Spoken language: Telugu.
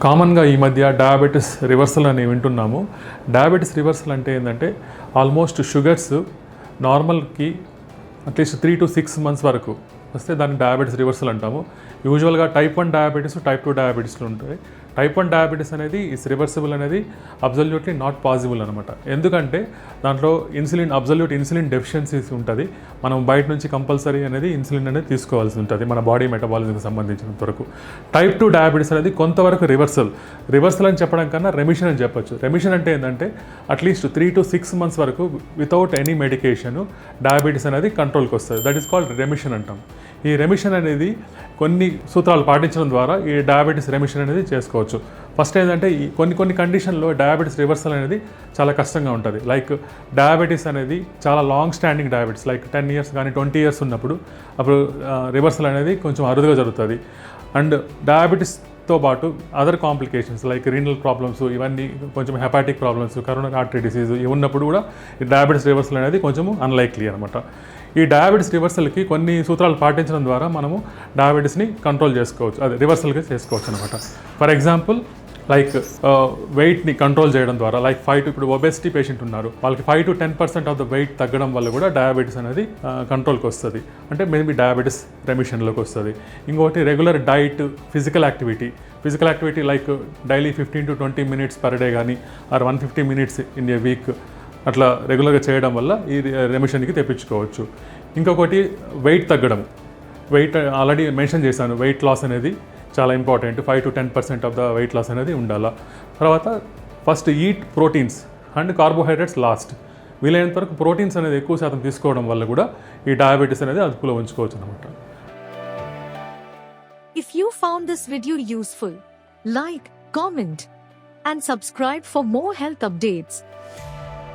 కామన్గా ఈ మధ్య డయాబెటీస్ రివర్సల్ అని వింటున్నాము. డయాబెటీస్ రివర్సల్ అంటే ఏంటంటే almost sugars నార్మల్కి at least 3 to 6 months వరకు వస్తే దాన్ని డయాబెటీస్ రివర్సల్ అంటాము. యూజువల్గా టైప్ 1 డయాబెటీస్, టైప్ 2 డయాబెటీస్లు ఉంటాయి. టైప్ 1 డయాబెటీస్ అనేది ఇస్ రివర్సిబుల్ అనేది అబ్జల్యూట్లీ నాట్ పాసిబుల్ అనమాట. ఎందుకంటే దాంట్లో అబ్జల్యూట్ ఇన్సులిన్ డెఫిషియన్సీస్ ఉంటుంది. మనం బయట నుంచి కంపల్సరీ అనేది ఇన్సులిన్ అనేది తీసుకోవాల్సి ఉంటుంది మన బాడీ మెటబాలిజంకి సంబంధించినంత వరకు. టైప్ 2 డయాబెటీస్ అనేది కొంతవరకు రివర్సల్ అని చెప్పడం కన్నా రెమిషన్ అని చెప్పొచ్చు. రెమిషన్ అంటే ఏంటంటే అట్లీస్ట్ 3 to 6 months వరకు వితౌట్ ఎనీ మెడికేషన్ డయాబెటీస్ అనేది కంట్రోల్కి వస్తుంది. దట్ ఈస్ కాల్డ్ రెమిషన్ అంటాం. ఈ రెమిషన్ అనేది కొన్ని సూత్రాలు పాటించడం ద్వారా ఈ డయాబెటీస్ రెమిషన్ అనేది చేసుకోవచ్చు. ఫస్ట్ ఏంటంటే ఈ కొన్ని కండిషన్లో డయాబెటీస్ రివర్సల్ అనేది చాలా కష్టంగా ఉంటుంది. లైక్ డయాబెటీస్ అనేది చాలా long standing diabetes like 10 years కానీ 20 years ఉన్నప్పుడు అప్పుడు రివర్సల్ అనేది కొంచెం అరుదుగా జరుగుతుంది. అండ్ డయాబెటీస్తో పాటు other complications like renal problems, ఇవన్నీ కొంచెం hepatic problems, coronary artery disease ఇవి ఉన్నప్పుడు కూడా ఈ డయాబెటీస్ రివర్సల్ అనేది కొంచెం అన్లైక్లీ అనమాట. ఈ డయాబెటీస్ రివర్సల్కి కొన్ని సూత్రాలు పాటించడం ద్వారా మనము డయాబెటీస్ని కంట్రోల్ చేసుకోవచ్చు, అదే రివర్సల్గా చేసుకోవచ్చు అనమాట. ఫర్ ఎగ్జాంపుల్ లైక్ వెయిట్ని కంట్రోల్ చేయడం ద్వారా లైక్ ఇప్పుడు ఒబెసిటీ పేషెంట్ ఉన్నారు, వాళ్ళకి 5 to 10% ఆఫ్ ద వెయిట్ తగ్గడం వల్ల కూడా డయాబెటీస్ అనేది కంట్రోల్కి వస్తుంది. అంటే మేబీ డయాబెటీస్ రెమిషన్లోకి వస్తుంది. ఇంకొకటి regular diet, physical activity like daily 15 to 20 minutes per day కానీ or 150 minutes in a week అట్లా రెగ్యులర్గా చేయడం వల్ల ఈ రెమిషన్కి తెప్పించుకోవచ్చు. ఇంకొకటి వెయిట్ తగ్గడం. వెయిట్ ఆల్రెడీ మెన్షన్ చేశాను, వెయిట్ లాస్ అనేది చాలా important. 5 to 10% of the weight loss అనేది ఉండాలి. తర్వాత first eat proteins and carbohydrates last. వీలైనంత వరకు ప్రోటీన్స్ అనేది ఎక్కువ శాతం తీసుకోవడం వల్ల కూడా ఈ డయాబెటీస్ అనేది అదుపులో ఉంచుకోవచ్చు అనమాట. If you found this video useful, like, comment and subscribe for more health updates.